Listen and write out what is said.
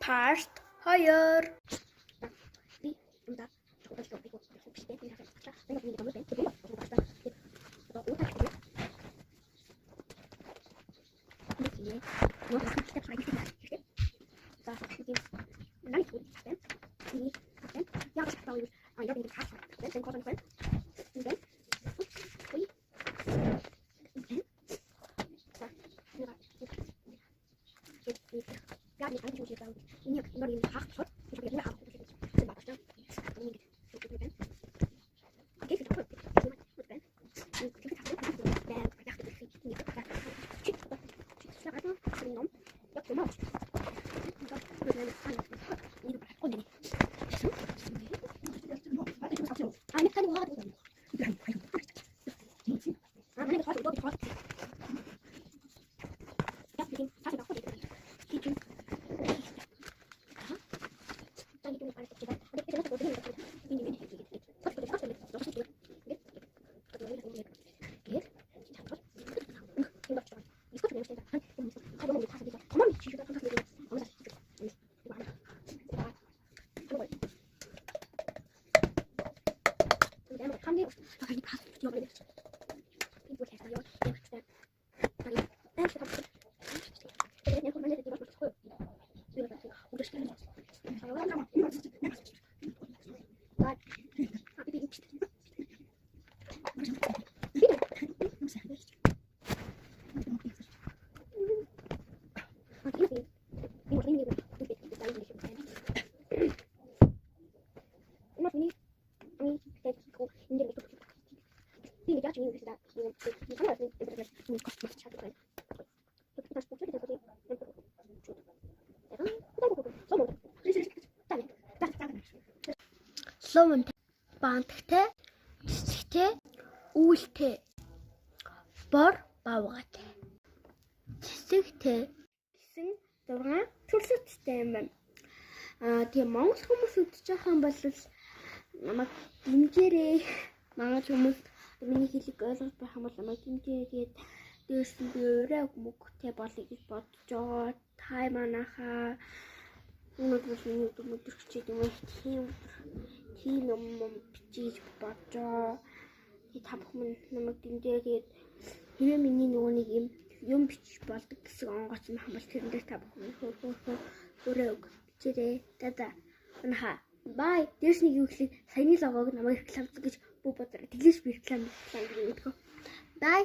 Part 2. Словон баантагтай, цэцэгтэй, үүлтэй, бор бавгатай. Цэцэгтэй гэсэн 6 төрөлтэй юм байна. Тийм монгол хүмүүс үдчих жоохон бол намайг дэмжээрэй. Манай хүмүүс миний хэлийг ойлгож байх юм бол намайг дэмжээрэй. Дээрс нь би өөрөө мөнгөтэй болъё гэж бодож байгаа. Тай манайхаа өнөөдөр миний өдөр хичээд юм тийм юм бичиж бодож. Та бүхэн намайг дэмжээрэй. Хэрвээ миний нөгөө нэг юм бичиж болдог гэсэн онгоц юм хамбал тэрэн дээр та бүхэн өөрөө бичээрэй. Дада. Манайхаа бай. Дээрс нэг юу гэхлээр саяны логог намайг рекламцдаг гэж бүү бодроо. Тэглэж би реклам гэдэг. Бай.